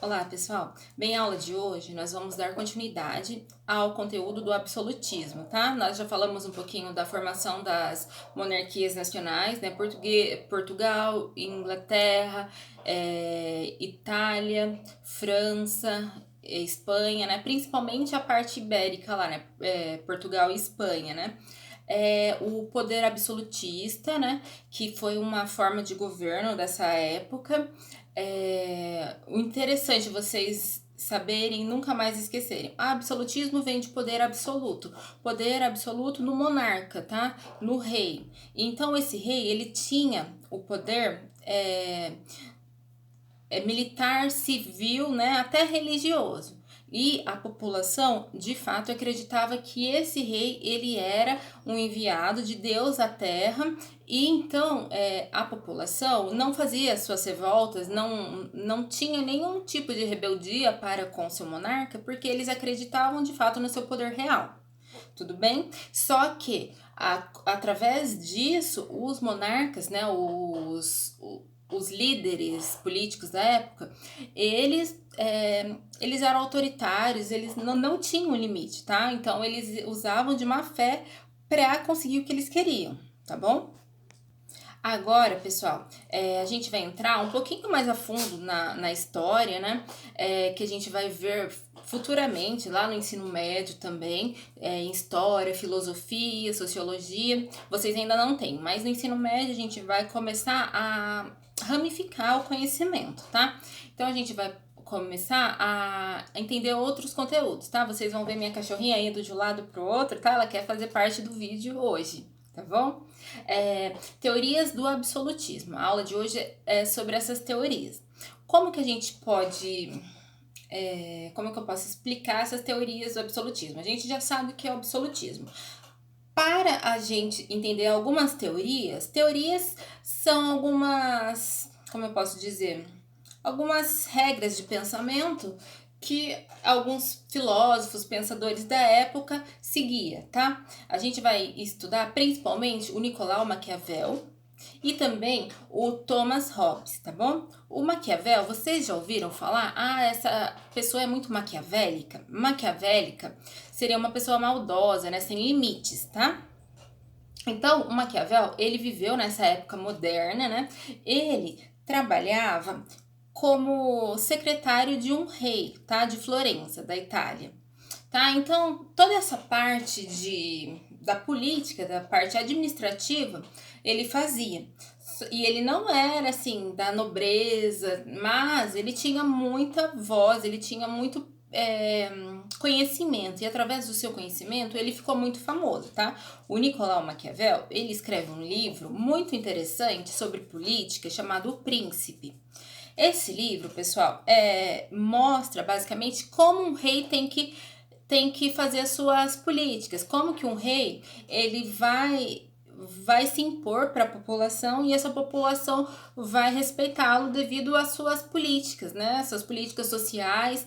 Olá, pessoal. Bem, a aula de hoje nós vamos dar continuidade ao conteúdo do absolutismo, tá? Nós já falamos um pouquinho da formação das monarquias nacionais, né? Portugal, Inglaterra, Itália, França, Espanha, né? Principalmente a parte ibérica lá, né? Portugal e Espanha, né? O poder absolutista, né? Que foi uma forma de governo dessa época. O interessante vocês saberem, nunca mais esquecerem. Absolutismo vem de poder absoluto no monarca, tá? No rei. Então esse rei, ele tinha o poder militar, civil, né, até religioso. E a população, de fato, acreditava que esse rei, ele era um enviado de Deus à Terra, e então a população não fazia suas revoltas, não tinha nenhum tipo de rebeldia para com seu monarca, porque eles acreditavam de fato no seu poder real. Tudo bem? Só que através disso, os monarcas, né, os líderes políticos da época, eles eram autoritários, eles não tinham limite, tá? Então eles usavam de má fé para conseguir o que eles queriam, tá bom? Agora, pessoal, a gente vai entrar um pouquinho mais a fundo na história, né? Que a gente vai ver futuramente lá no ensino médio também, em história, filosofia, sociologia. Vocês ainda não têm, mas no ensino médio a gente vai começar a ramificar o conhecimento, tá? Então a gente vai começar a entender outros conteúdos, tá? Vocês vão ver minha cachorrinha indo de um lado pro outro, tá? Ela quer fazer parte do vídeo hoje, tá bom? Teorias do absolutismo. A aula de hoje é sobre essas teorias. Como que a gente pode... como que eu posso explicar essas teorias do absolutismo? A gente já sabe o que é o absolutismo. Para a gente entender algumas teorias são algumas... Como eu posso dizer? Algumas regras de pensamento que alguns filósofos, pensadores da época seguia, tá? A gente vai estudar principalmente o Nicolau Maquiavel e também o Thomas Hobbes, tá bom? O Maquiavel, vocês já ouviram falar? Essa pessoa é muito maquiavélica. Maquiavélica seria uma pessoa maldosa, né? Sem limites, tá? Então, o Maquiavel, ele viveu nessa época moderna, né? Ele trabalhava como secretário de um rei, tá? De Florença, da Itália. Tá? Então, toda essa parte da política, da parte administrativa, ele fazia. E ele não era, assim, da nobreza, mas ele tinha muita voz, ele tinha muito conhecimento. E através do seu conhecimento, ele ficou muito famoso, tá? O Nicolau Maquiavel, ele escreve um livro muito interessante sobre política chamado O Príncipe. Esse livro, pessoal, mostra basicamente como um rei tem que fazer as suas políticas, como que um rei ele vai se impor para a população e essa população vai respeitá-lo devido às suas políticas, né? Suas políticas sociais.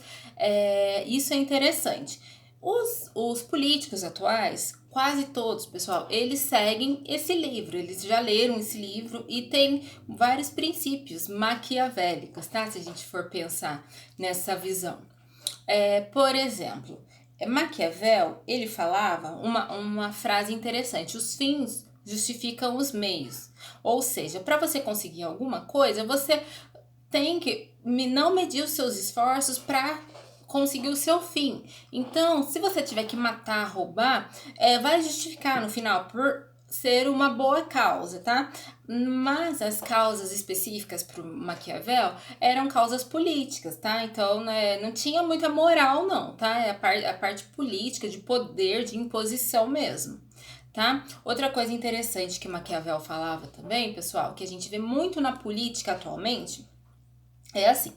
Isso é interessante. Os políticos atuais, quase todos, pessoal, eles seguem esse livro, eles já leram esse livro e tem vários princípios maquiavélicos, tá? Se a gente for pensar nessa visão. Por exemplo, Maquiavel, ele falava uma frase interessante: os fins justificam os meios. Ou seja, para você conseguir alguma coisa, você tem que não medir os seus esforços para conseguir o seu fim. Então, se você tiver que matar, roubar, vai justificar no final por ser uma boa causa, tá? Mas as causas específicas para o Maquiavel eram causas políticas, tá? Então, né, não tinha muita moral, não, tá? É a parte política, de poder, de imposição mesmo. Tá? Outra coisa interessante que Maquiavel falava também, pessoal, que a gente vê muito na política atualmente, é assim.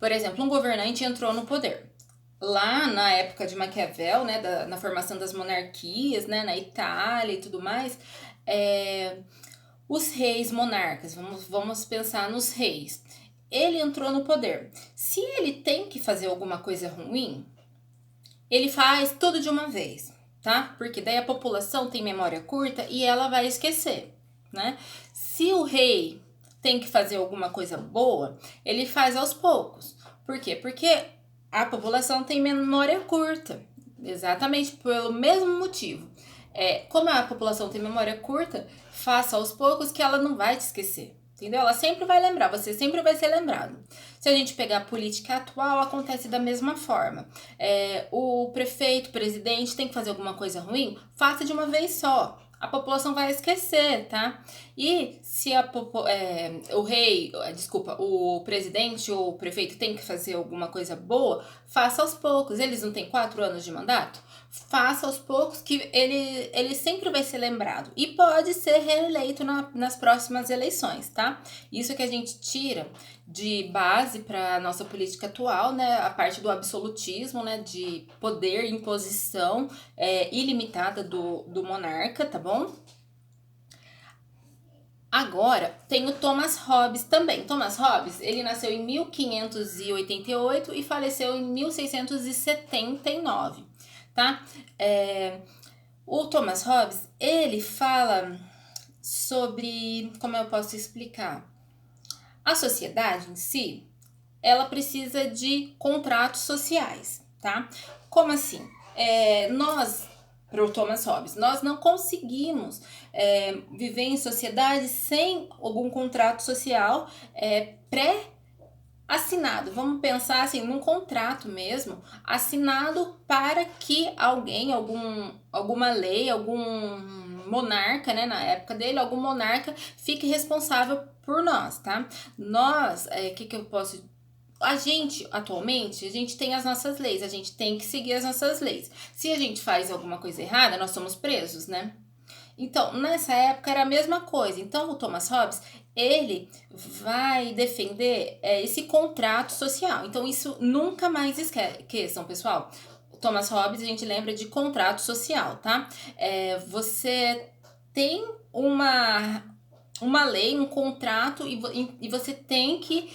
Por exemplo, um governante entrou no poder. Lá na época de Maquiavel, né, na formação das monarquias, né, na Itália e tudo mais, os reis monarcas, vamos pensar nos reis. Ele entrou no poder. Se ele tem que fazer alguma coisa ruim, ele faz tudo de uma vez, tá? Porque daí a população tem memória curta e ela vai esquecer, né? Se o rei tem que fazer alguma coisa boa, ele faz aos poucos. Por quê? Porque a população tem memória curta. Exatamente pelo mesmo motivo. Como a população tem memória curta, faça aos poucos que ela não vai te esquecer. Entendeu? Ela sempre vai lembrar, você sempre vai ser lembrado. Se a gente pegar a política atual, acontece da mesma forma. O prefeito, o presidente tem que fazer alguma coisa ruim, faça de uma vez só. A população vai esquecer, tá? E se o presidente ou o prefeito tem que fazer alguma coisa boa, faça aos poucos. Eles não têm 4 anos de mandato? Faça aos poucos que ele sempre vai ser lembrado. E pode ser reeleito nas próximas eleições, tá? Isso que a gente tira de base para nossa política atual, né? A parte do absolutismo, né? De poder, imposição ilimitada do monarca, tá bom? Agora, tem o Thomas Hobbes também. Thomas Hobbes, ele nasceu em 1588 e faleceu em 1679, tá? O Thomas Hobbes, ele fala sobre, como eu posso explicar? A sociedade em si, ela precisa de contratos sociais, tá? Como assim? Para o Thomas Hobbes, nós não conseguimos viver em sociedade sem algum contrato social pré-assinado. Vamos pensar assim, num contrato mesmo, assinado para que alguém, alguma lei, algum monarca, né, na época dele, algum monarca fique responsável por nós, tá? Nós, que eu posso atualmente, a gente tem as nossas leis, a gente tem que seguir as nossas leis. Se a gente faz alguma coisa errada, nós somos presos, né? Então, nessa época era a mesma coisa. Então, o Thomas Hobbes, ele vai defender esse contrato social. Então, isso nunca mais esqueçam, pessoal. O Thomas Hobbes, a gente lembra de contrato social, tá? Você tem uma lei, um contrato e você tem que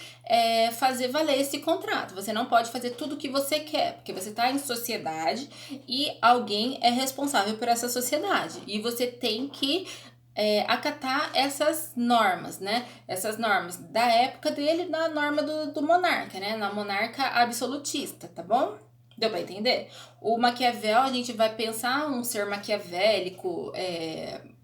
fazer valer esse contrato. Você não pode fazer tudo o que você quer, porque você está em sociedade e alguém é responsável por essa sociedade. E você tem que acatar essas normas, né? Essas normas da época dele, da norma do monarca, né? Na monarca absolutista, tá bom? Deu pra entender? O Maquiavel, a gente vai pensar um ser maquiavélico,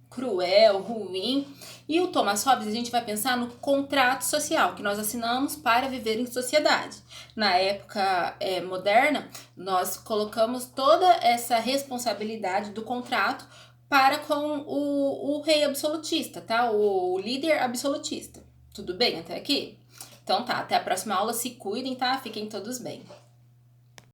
cruel, ruim. E o Thomas Hobbes, a gente vai pensar no contrato social que nós assinamos para viver em sociedade. Na época moderna, nós colocamos toda essa responsabilidade do contrato para com o rei absolutista, tá? O líder absolutista. Tudo bem até aqui? Então tá, até a próxima aula. Se cuidem, tá? Fiquem todos bem.